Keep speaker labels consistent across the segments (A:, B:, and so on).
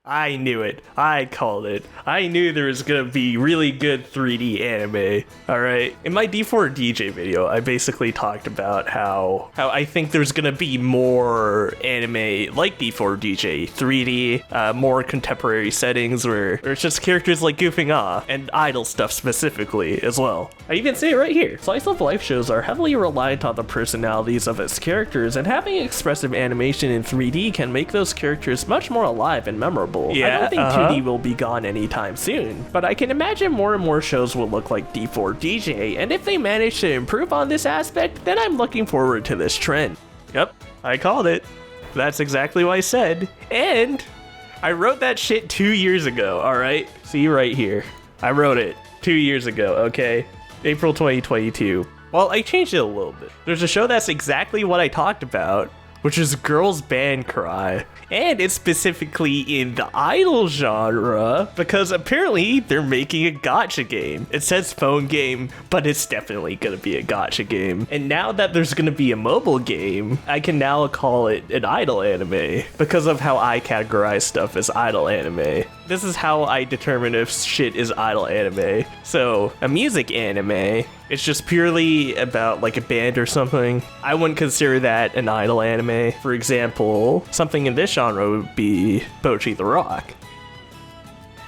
A: I knew it. I called it. I knew there was gonna be really good 3D anime. Alright. In my D4DJ video, I basically talked about how I think there's gonna be more anime like D4DJ 3D, more contemporary settings where it's just characters like goofing off, and idol stuff specifically as well. I even say it right here. Slice of life shows are heavily reliant on the personalities of its characters, and having expressive animation in 3D can make those characters much more alive and memorable.
B: Yeah,
A: I don't think 2D will be gone anytime soon, but I can imagine more and more shows will look like D4DJ, and if they manage to improve on this aspect, then I'm looking forward to this trend. Yep, I called it. That's exactly what I said, and I wrote that shit 2 years ago, alright? See right here. I wrote it 2 years ago, okay? April 2022. Well, I changed it a little bit. There's a show that's exactly what I talked about, which is Girls Band Cry. And it's specifically in the idol genre, because apparently they're making a gacha game. It says phone game, but it's definitely gonna be a gacha game. And now that there's gonna be a mobile game, I can now call it an idol anime, because of how I categorize stuff as idol anime. This is how I determine if shit is idol anime. So, a music anime, it's just purely about like a band or something. I wouldn't consider that an idol anime. For example, something in this genre would be Bocchi the Rock.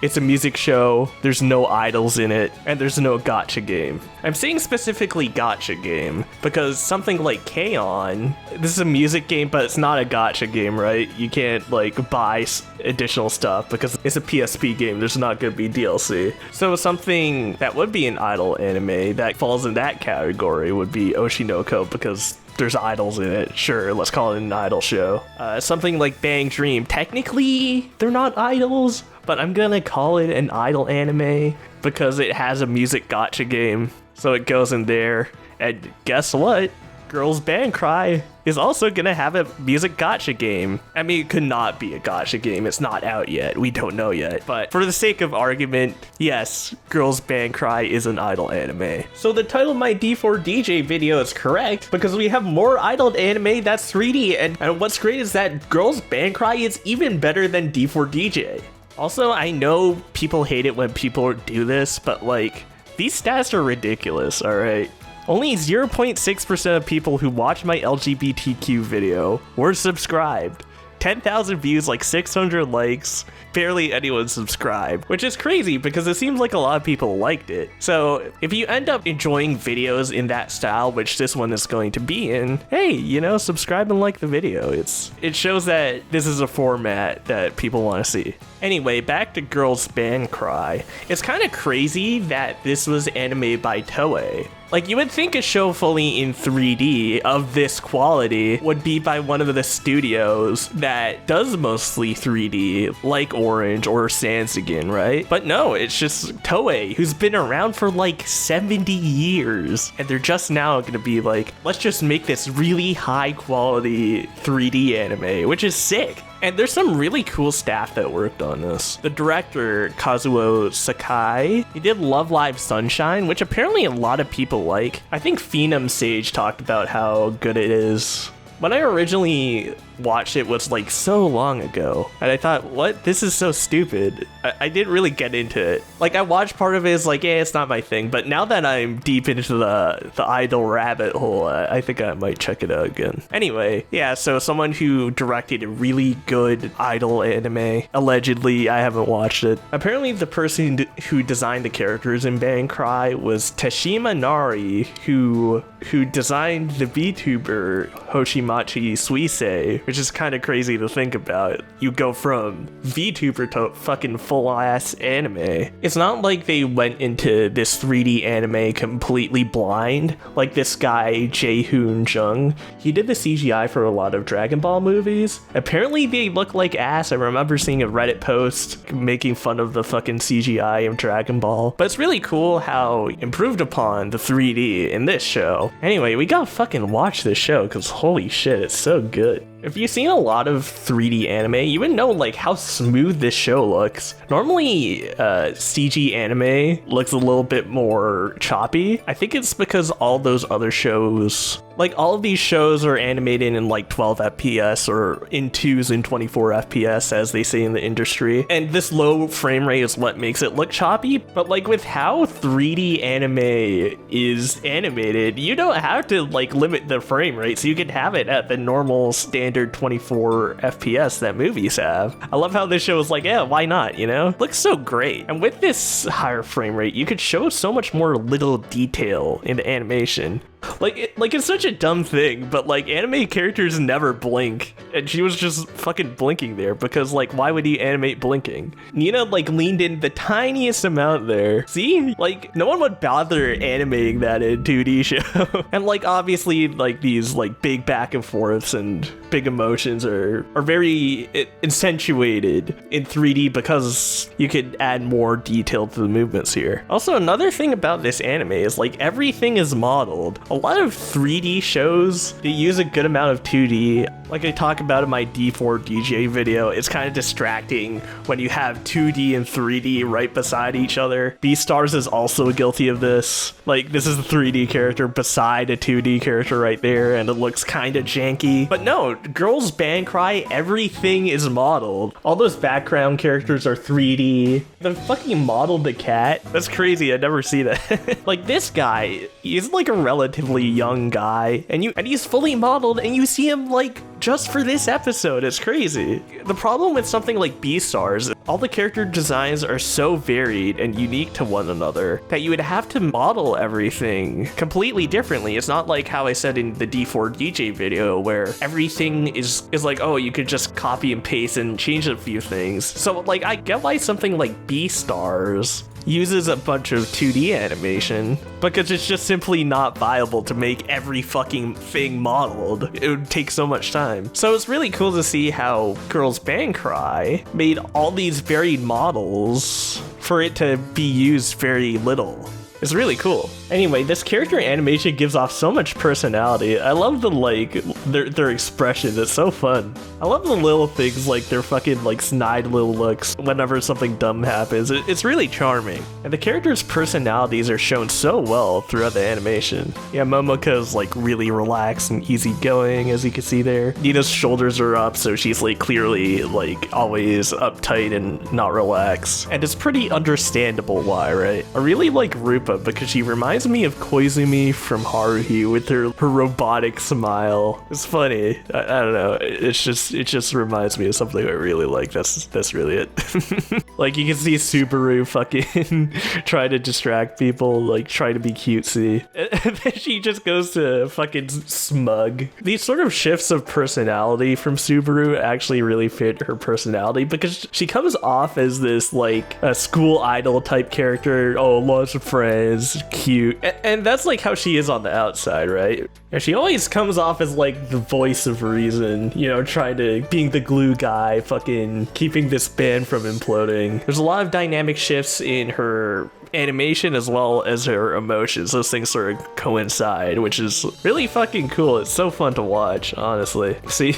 A: It's a music show, there's no idols in it, and there's no gacha game. I'm saying specifically gacha game, because something like K-On! This is a music game, but it's not a gacha game, right? You can't, like, buy additional stuff, because it's a PSP game, there's not gonna be DLC. So something that would be an idol anime that falls in that category would be Oshinoko, because there's idols in it. Sure, let's call it an idol show. Something like Bang Dream, technically, they're not idols, but I'm gonna call it an idol anime because it has a music gacha game, so it goes in there. And guess what? Girls Band Cry is also gonna have a music gacha game. I mean, it could not be a gacha game, it's not out yet, we don't know yet. But for the sake of argument, yes, Girls Band Cry is an idol anime. So the title of my D4DJ video is correct, because we have more idol anime that's 3D, and what's great is that Girls Band Cry is even better than D4DJ. Also, I know people hate it when people do this, but like, these stats are ridiculous, alright? Only 0.6% of people who watch my LGBTQ video were subscribed. 10,000 views, like 600 likes, barely anyone subscribed, which is crazy because it seems like a lot of people liked it. So if you end up enjoying videos in that style, which this one is going to be in, hey, you know, subscribe and like the video. It shows that this is a format that people want to see. Anyway, back to Girls Band Cry. It's kind of crazy that this was animated by Toei. Like, you would think a show fully in 3D of this quality would be by one of the studios that does mostly 3D, like Orange or Sansegan, right? But no, it's just Toei, who's been around for like 70 years. And they're just now gonna be like, let's just make this really high quality 3D anime, which is sick. And there's some really cool staff that worked on this. The director, Kazuo Sakai, he did Love Live Sunshine, which apparently a lot of people like. I think Phenom Sage talked about how good it is. When I originally watched it was like so long ago, and I thought, what? This is so stupid. I didn't really get into it. Like, I watched part of it, it's like, yeah, it's not my thing, but now that I'm deep into the idol rabbit hole, I think I might check it out again. Anyway, yeah, so someone who directed a really good idol anime, allegedly, I haven't watched it. Apparently the person who designed the characters in Band Cry was Teshima Nari, who designed the VTuber Hoshimachi Suisei, which is kind of crazy to think about. You go from VTuber to fucking full-ass anime. It's not like they went into this 3D anime completely blind, like this guy, Jae-hoon Jung. He did the CGI for a lot of Dragon Ball movies. Apparently they look like ass. I remember seeing a Reddit post making fun of the fucking CGI of Dragon Ball. But it's really cool how improved upon the 3D in this show. Anyway, we gotta fucking watch this show, because holy shit, it's so good. If you've seen a lot of 3D anime, you would know like how smooth this show looks. Normally, CG anime looks a little bit more choppy. I think it's because all those other shows Like, all of these shows are animated in like 12 FPS or in 2s and 24 FPS, as they say in the industry. And this low frame rate is what makes it look choppy. But like with how 3D anime is animated, you don't have to like limit the frame rate, so you can have it at the normal standard 24 FPS that movies have. I love how this show is like, yeah, why not, you know? Looks so great. And with this higher frame rate, you could show so much more little detail in the animation. Like it's such a dumb thing, but like anime characters never blink, and she was just fucking blinking there because like why would he animate blinking? Nina like leaned in the tiniest amount there. See, like no one would bother animating that in 2D show. And like obviously like these like big back and forths and big emotions are very accentuated in 3D because you could add more detail to the movements here. Also, another thing about this anime is like everything is modeled. A lot of 3D shows, they use a good amount of 2D. Like I talk about in my D4DJ video, it's kind of distracting when you have 2D and 3D right beside each other. Beastars is also guilty of this. Like this is a 3D character beside a 2D character right there, and it looks kind of janky. But no, Girls Band Cry, everything is modeled. All those background characters are 3D. They fucking modeled the cat. That's crazy, I never see that. Like this guy, he's like a relatively young guy, and he's fully modeled, and you see him like just for this episode. It's crazy. The problem with something like Beastars, all the character designs are so varied and unique to one another that you would have to model everything completely differently. It's not like how I said in the D4DJ video where everything is like, oh, you could just copy and paste and change a few things. So like I get why something like Beastars uses a bunch of 2D animation, because it's just simply not viable to make every fucking thing modeled. It would take so much time. So it's really cool to see how Girls Band Cry made all these varied models for it to be used very little. It's really cool. Anyway, this character animation gives off so much personality. I love the like their expressions. It's so fun. I love the little things like their fucking like snide little looks whenever something dumb happens. It's really charming. And the characters' personalities are shown so well throughout the animation. Yeah, Momoko's like really relaxed and easygoing, as you can see there. Nina's shoulders are up, so she's like clearly like always uptight and not relaxed. And it's pretty understandable why, right? I really like Rupa because she reminds me of Koizumi from Haruhi with her robotic smile. It's funny. I don't know. It just reminds me of something I really like. That's really it. Like you can see Subaru fucking try to distract people, like try to be cutesy. And then she just goes to fucking smug. These sort of shifts of personality from Subaru actually really fit her personality because she comes off as this like a school idol type character. Oh, lots of friends, cute. And that's like how she is on the outside, right? And she always comes off as like the voice of reason, you know, trying to being the glue guy, fucking keeping this band from imploding. There's a lot of dynamic shifts in her animation as well as her emotions. Those things sort of coincide, which is really fucking cool. It's so fun to watch, honestly. See?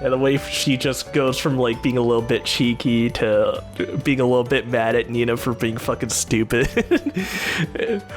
A: And the way she just goes from like being a little bit cheeky to being a little bit mad at Nina for being fucking stupid.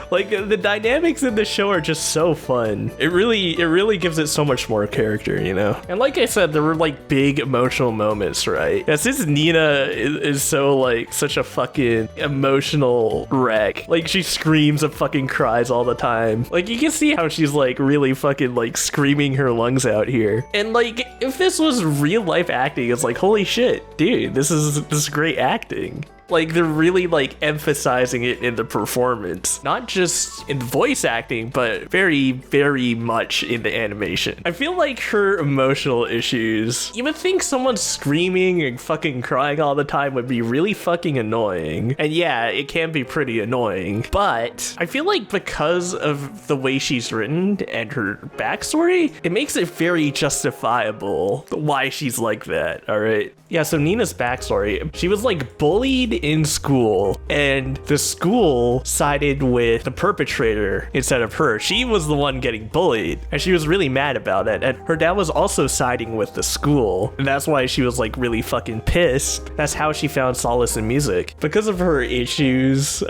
A: Like the dynamics in the show are just so fun. It really gives it so much more character, you know? And like I said, there were like big emotional moments, right? Yeah, since Nina is so like such a fucking emotional wreck. Like she screams and fucking cries all the time. Like you can see how she's like really fucking like screaming her lungs out here. And like if this was real life acting, it's like, holy shit, dude, this is great acting. Like they're really like emphasizing it in the performance, not just in voice acting, but very, very much in the animation. I feel like her emotional issues, you would think someone screaming and fucking crying all the time would be really fucking annoying. And yeah, it can be pretty annoying, but I feel like because of the way she's written and her backstory, it makes it very justifiable why she's like that, all right? Yeah, so Nina's backstory, she was like bullied in school, and the school sided with the perpetrator instead of her. She was the one getting bullied, and she was really mad about it. And her dad was also siding with the school, and that's why she was like really fucking pissed. That's how she found solace in music. Because of her issues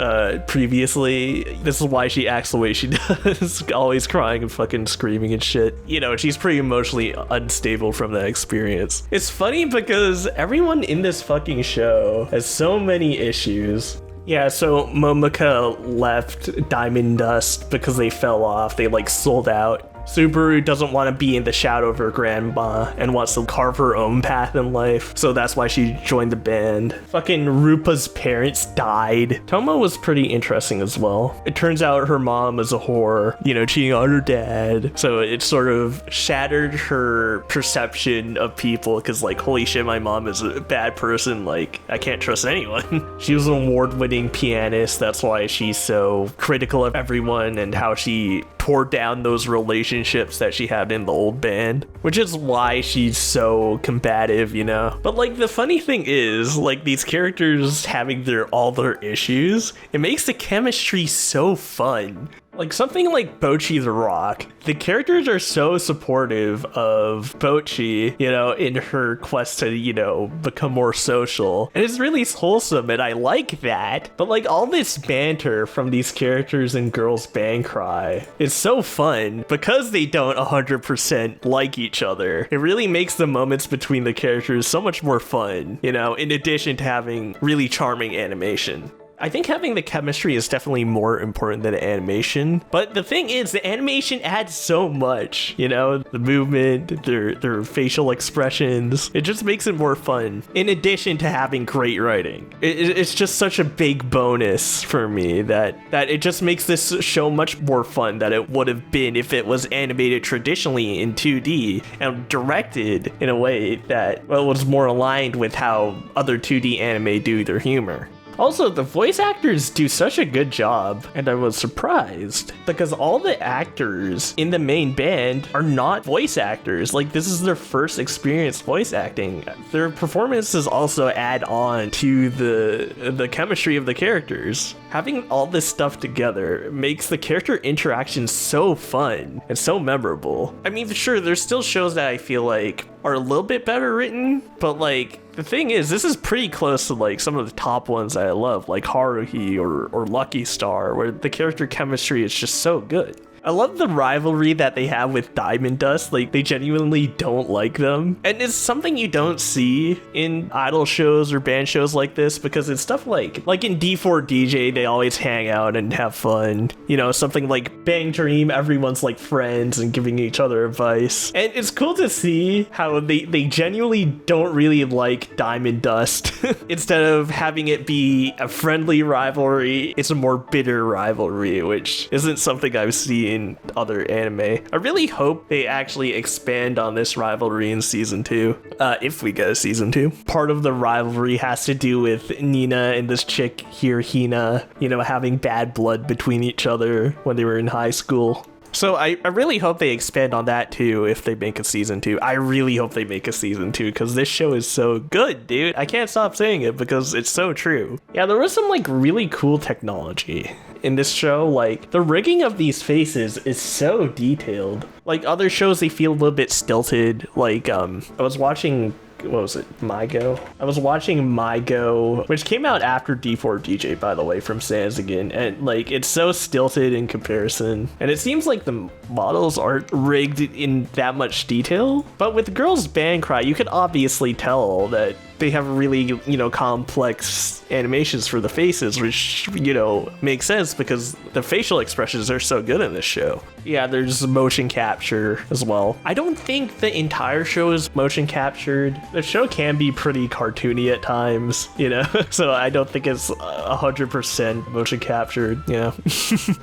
A: previously, this is why she acts the way she does, always crying and fucking screaming and shit. You know, she's pretty emotionally unstable from that experience. It's funny because everyone in this fucking show has so many issues. Yeah, so Momoko left Diamond Dust because they fell off. They like sold out. Subaru doesn't want to be in the shadow of her grandma and wants to carve her own path in life, so that's why she joined the band. Fucking Rupa's parents died. Tomo was pretty interesting as well. It turns out her mom is a whore, you know, cheating on her dad, so it sort of shattered her perception of people, because like, holy shit, my mom is a bad person, like, I can't trust anyone. She was an award-winning pianist, that's why she's so critical of everyone and how she tore down those relationships that she had in the old band, which is why she's so combative, you know? But like, the funny thing is, like, these characters having all their issues, it makes the chemistry so fun. Like something like Bocchi the Rock, the characters are so supportive of Bocchi, you know, in her quest to, you know, become more social. And it's really wholesome, and I like that. But like, all this banter from these characters in Girls Band Cry is so fun because they don't 100% like each other. It really makes the moments between the characters so much more fun, you know, in addition to having really charming animation. I think having the chemistry is definitely more important than the animation, but the thing is, the animation adds so much, you know, the movement, their facial expressions, it just makes it more fun, in addition to having great writing. It's just such a big bonus for me that it just makes this show much more fun than it would have been if it was animated traditionally in 2D and directed in a way that, well, was more aligned with how other 2D anime do their humor. Also, the voice actors do such a good job, and I was surprised, because all the actors in the main band are not voice actors. Like, this is their first experience voice acting. Their performances also add on to the chemistry of the characters. Having all this stuff together makes the character interactions so fun and so memorable. I mean, sure, there's still shows that I feel like are a little bit better written, but like, the thing is, this is pretty close to like some of the top ones that I love, like Haruhi or Lucky Star, where the character chemistry is just so good. I love the rivalry that they have with Diamond Dust. Like, they genuinely don't like them. And it's something you don't see in idol shows or band shows like this, because it's stuff like in D4DJ, they always hang out and have fun. You know, something like Bang Dream, everyone's like friends and giving each other advice. And it's cool to see how they genuinely don't really like Diamond Dust. Instead of having it be a friendly rivalry, it's a more bitter rivalry, which isn't something I've seen in other anime. I really hope they actually expand on this rivalry in season 2, if we get a season 2. Part of the rivalry has to do with Nina and this chick here, Hina, you know, having bad blood between each other when they were in high school. So I really hope they expand on that too if they make a season 2. I really hope they make a season 2 because this show is so good, dude. I can't stop saying it because it's so true. Yeah, there was some like really cool technology in this show. Like, the rigging of these faces is so detailed. Like other shows, they feel a little bit stilted. Like, I was watching, what was it, Mygo? I was watching Mygo, which came out after D4DJ, by the way, from Sanzigen, and like, it's so stilted in comparison, and it seems like the models aren't rigged in that much detail. But with Girls Band Cry, you could obviously tell that they have really, you know, complex animations for the faces, which, you know, makes sense because the facial expressions are so good in this show. Yeah, there's motion capture as well. I don't think the entire show is motion captured. The show can be pretty cartoony at times, you know, so I don't think it's 100% motion captured, you know.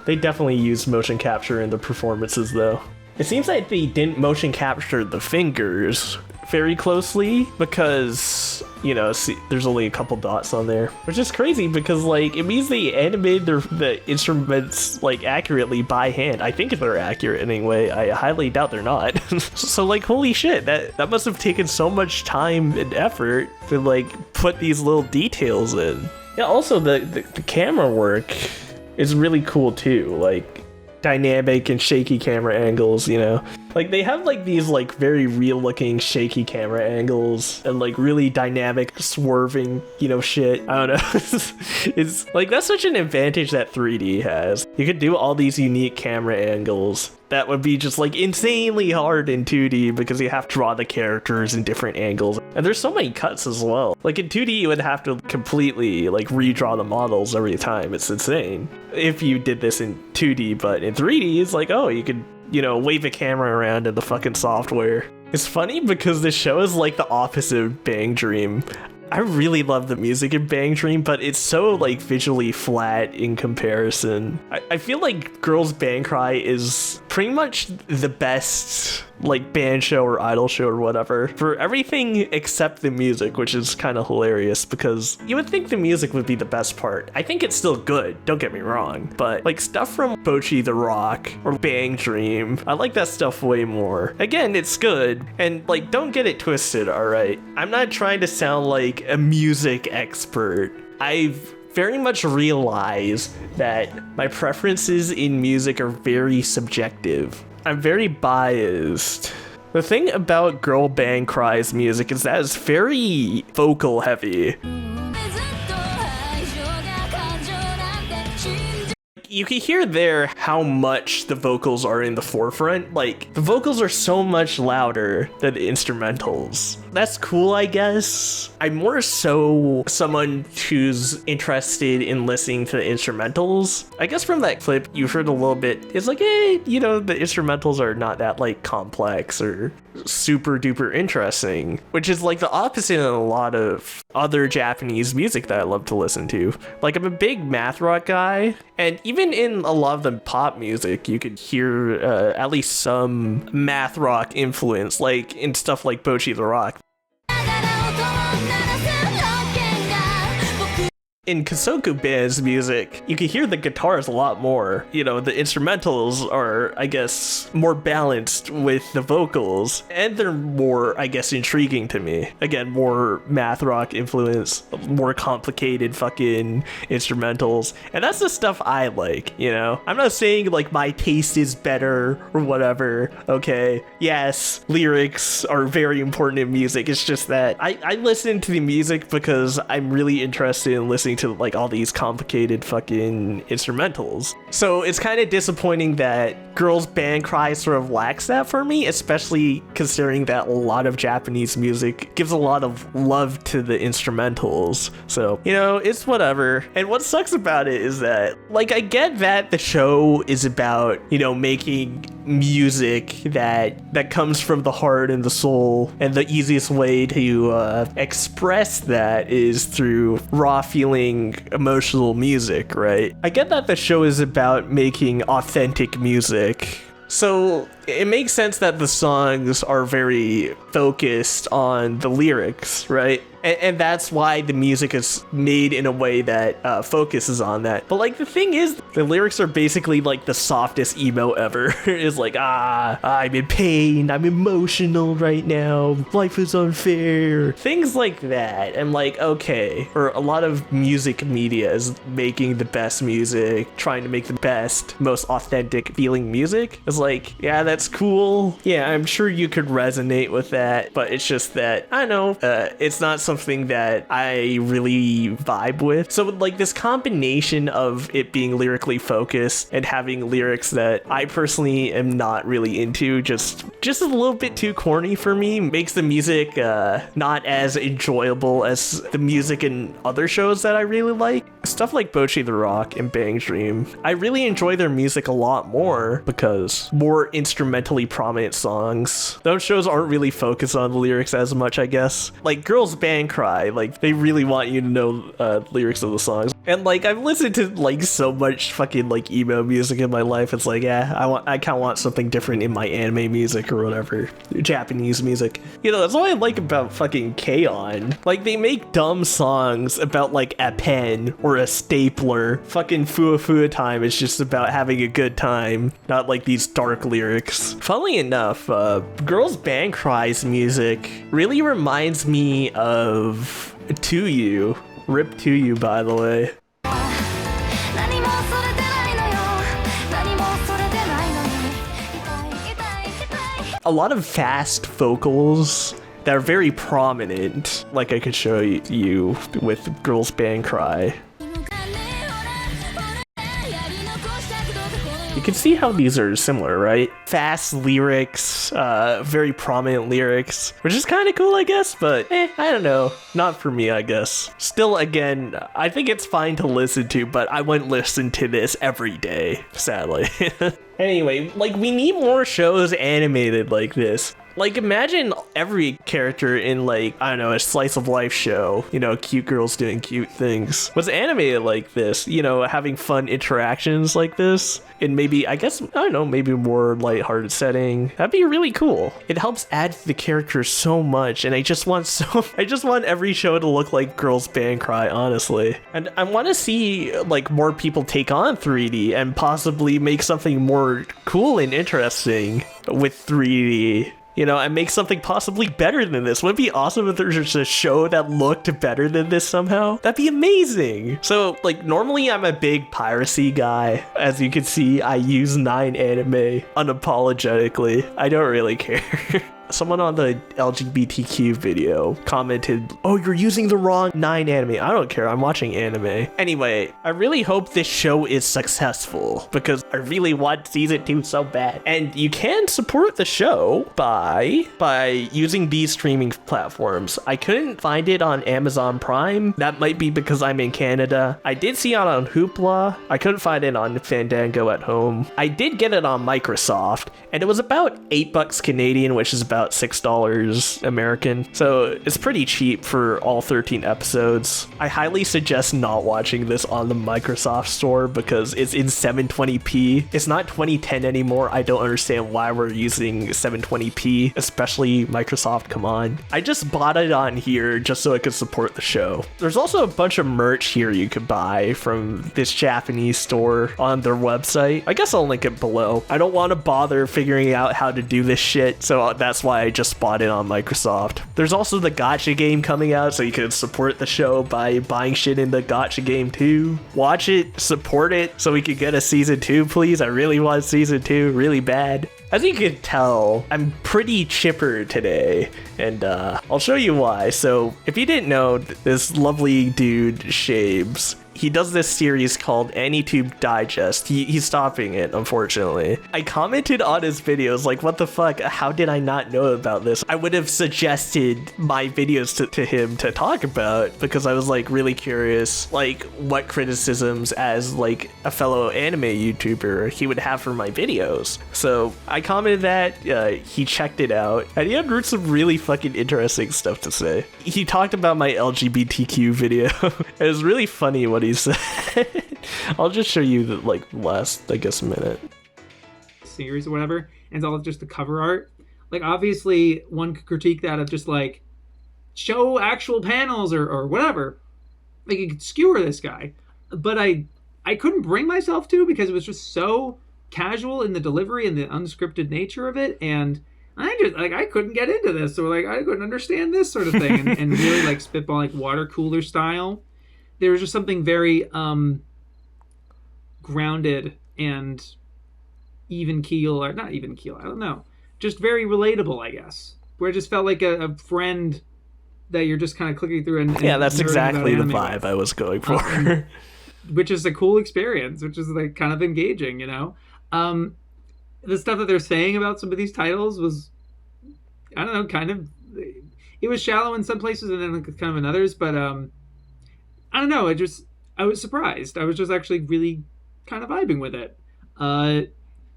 A: They definitely use motion capture in the performances though. It seems like they didn't motion capture the fingers very closely because you know, see, there's only a couple dots on there, which is crazy because like it means they animated the instruments like accurately by hand. I think they're accurate anyway. I highly doubt they're not. So like, holy shit, that must have taken so much time and effort to like put these little details in. Yeah, also the camera work is really cool too, like dynamic and shaky camera angles, you know, like they have like these like very real looking shaky camera angles and like really dynamic swerving, you know, shit. I don't know. It's like, that's such an advantage that 3D has. You could do all these unique camera angles that would be just like insanely hard in 2D because you have to draw the characters in different angles. And there's so many cuts as well. Like in 2D, you would have to completely like redraw the models every time. It's insane if you did this in 2D, but in 3D, it's like, oh, you could, you know, wave a camera around in the fucking software. It's funny because this show is like the opposite of Bang Dream. I really love the music in Bang Dream, but it's so like visually flat in comparison. I feel like Girls Band Cry is pretty much the best like band show or idol show or whatever for everything except the music, which is kind of hilarious because you would think the music would be the best part. I think it's still good, don't get me wrong, but like stuff from Bocchi the Rock or Bang Dream, I like that stuff way more. Again, it's good, and like, don't get it twisted, alright? I'm not trying to sound like a music expert. I've very much realized that my preferences in music are very subjective. I'm very biased. The thing about Girl Band Cry's music is that it's very vocal heavy. You can hear there how much the vocals are in the forefront. Like, the vocals are so much louder than the instrumentals. That's cool, I guess. I'm more so someone who's interested in listening to the instrumentals. I guess from that clip, you heard a little bit, it's like, hey, you know, the instrumentals are not that like complex or super duper interesting, which is like the opposite of a lot of other Japanese music that I love to listen to. Like, I'm a big math rock guy, and even in a lot of the pop music, you could hear at least some math rock influence, like in stuff like Bocchi the Rock. In Kasoku Band's music, you can hear the guitars a lot more. You know, the instrumentals are, I guess, more balanced with the vocals, and they're more, I guess, intriguing to me. Again, more math rock influence, more complicated fucking instrumentals, and that's the stuff I like, you know? I'm not saying, like, my taste is better or whatever, okay? Yes, lyrics are very important in music, it's just that I listen to the music because I'm really interested in listening to like all these complicated fucking instrumentals. So it's kind of disappointing that Girls Band Cry sort of lacks that for me, especially considering that a lot of Japanese music gives a lot of love to the instrumentals. So, you know, it's whatever. And what sucks about it is that, like, I get that the show is about, you know, making music that comes from the heart and the soul, and the easiest way to express that is through raw feeling emotional music, right? I get that the show is about making authentic music, so it makes sense that the songs are very focused on the lyrics, right? And that's why the music is made in a way that focuses on that. But like, the thing is, the lyrics are basically like the softest emo ever. It's like, I'm in pain, I'm emotional right now, life is unfair, things like that. And like, okay, or a lot of music media is making the best music, trying to make the best, most authentic feeling music. It's like, yeah, that's cool. Yeah, I'm sure you could resonate with that, but it's just that, I don't know, it's not something that I really vibe with. So like, this combination of it being lyrically focused and having lyrics that I personally am not really into, just a little bit too corny for me, makes the music not as enjoyable as the music in other shows that I really like. Stuff like Bocchi the Rock and Bang Dream, I really enjoy their music a lot more because more instrumentally prominent songs. Those shows aren't really focused on the lyrics as much, I guess. Like Girls Band Cry, like, they really want you to know lyrics of the songs. And like I've listened to like so much fucking like emo music in my life. It's like, yeah, I kind of want something different in my anime music or whatever, Japanese music. You know, that's what I like about fucking K-On! Like they make dumb songs about like a pen or a stapler. Fucking Fua Fua Time is just about having a good time, not like these dark lyrics. Funnily enough, Girls Band Cry's music really reminds me of To You. Rip To You, by the way. A lot of fast vocals that are very prominent, like I could show you with Girls Band Cry. You can see how these are similar, right? Fast lyrics, very prominent lyrics, which is kind of cool, I guess, but I don't know. Not for me, I guess. Still, again, I think it's fine to listen to, but I wouldn't listen to this every day, sadly. Anyway, like, we need more shows animated like this. Like, imagine every character in, like, I don't know, a slice of life show, you know, cute girls doing cute things, was animated like this, you know, having fun interactions like this, and maybe, I guess, I don't know, maybe more lighthearted setting. That'd be really cool. It helps add to the characters so much, and I just want every show to look like Girls Band Cry, honestly. And I want to see, like, more people take on 3D and possibly make something more cool and interesting with 3D. You know, and make something possibly better than this. Wouldn't it be awesome if there's just a show that looked better than this somehow? That'd be amazing. So, like, normally I'm a big piracy guy. As you can see, I use 9 anime unapologetically. I don't really care. Someone on the LGBTQ video commented, "Oh, you're using the wrong 9 anime." I don't care, I'm watching anime. Anyway, I really hope this show is successful because I really want season 2 so bad. And you can support the show by using these streaming platforms. I couldn't find it on Amazon Prime. That might be because I'm in Canada. I did see it on Hoopla. I couldn't find it on Fandango at home. I did get it on Microsoft, and it was about $8 Canadian, which is about $6 American, so it's pretty cheap for all 13 episodes. I highly suggest not watching this on the Microsoft store because it's in 720p. It's not 2010 anymore. I don't understand why we're using 720p, especially Microsoft, come on. I just bought it on here just so I could support the show. There's also a bunch of merch here you could buy from this Japanese store on their website. I guess I'll link it below. I don't want to bother figuring out how to do this shit, so that's why I just bought it on Microsoft. There's also the gacha game coming out, so you can support the show by buying shit in the gacha game too. Watch it, support it, so we can get a season 2, please. I really want season 2, really bad. As you can tell, I'm pretty chipper today, and I'll show you why. So, if you didn't know, this lovely dude, Shabes, he does this series called AniTube Digest. He's stopping it, unfortunately. I commented on his videos, like, what the fuck? How did I not know about this? I would have suggested my videos to him to talk about because I was, like, really curious, like, what criticisms as, like, a fellow anime YouTuber he would have for my videos. So I commented that, he checked it out, and he had some really fucking interesting stuff to say. He talked about my LGBTQ video. It was really funny what he said. I'll just show you the like last, I guess, minute.
B: Series or whatever, and it's all just the cover art. Like, obviously, one could critique that of just like show actual panels or whatever. Like, you could skewer this guy, but I couldn't bring myself to because it was just so casual in the delivery and the unscripted nature of it, and I couldn't get into this, or like I couldn't understand this sort of thing, and really like spitball like water cooler style. There was just something very grounded and even keel, or not even keel, I don't know. Just very relatable, I guess. Where it just felt like a friend that you're just kind of clicking through and
A: yeah, that's exactly the vibe I was going for.
B: Which is a cool experience, which is like kind of engaging, you know? The stuff that they're saying about some of these titles was, I don't know, kind of, it was shallow in some places and then kind of in others, but I don't know. I was surprised. I was just actually really kind of vibing with it.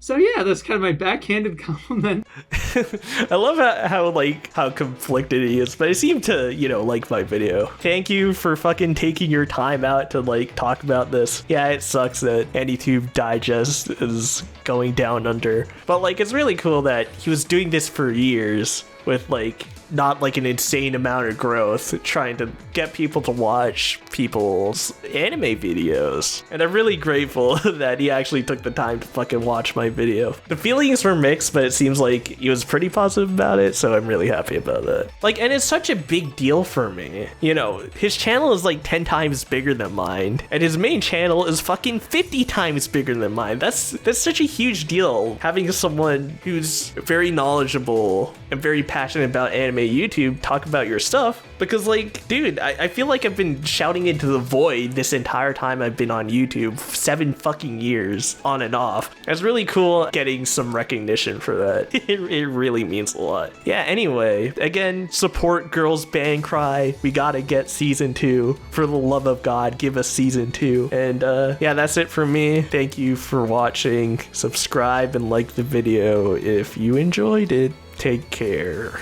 B: So yeah, that's kind of my backhanded compliment.
A: I love how conflicted he is, but I seem to, like my video. Thank you for fucking taking your time out to like talk about this. Yeah, it sucks that AnyTube Digest is going down under, but like it's really cool that he was doing this for years with like not like an insane amount of growth, trying to get people to watch people's anime videos. And I'm really grateful that he actually took the time to fucking watch my video. The feelings were mixed, but it seems like he was pretty positive about it, so I'm really happy about that. Like, and it's such a big deal for me. His channel is like 10 times bigger than mine, and his main channel is fucking 50 times bigger than mine. That's such a huge deal, having someone who's very knowledgeable and very passionate about anime YouTube talk about your stuff, because like, dude, I feel like I've been shouting into the void this entire time I've been on YouTube, 7 fucking years on and off. It's really cool getting some recognition for that. It really means a lot. Yeah, anyway, again, support Girls Band Cry. We gotta get season 2. For the love of God, give us season 2. And yeah, that's it for me. Thank you for watching. Subscribe and like the video if you enjoyed it. Take care.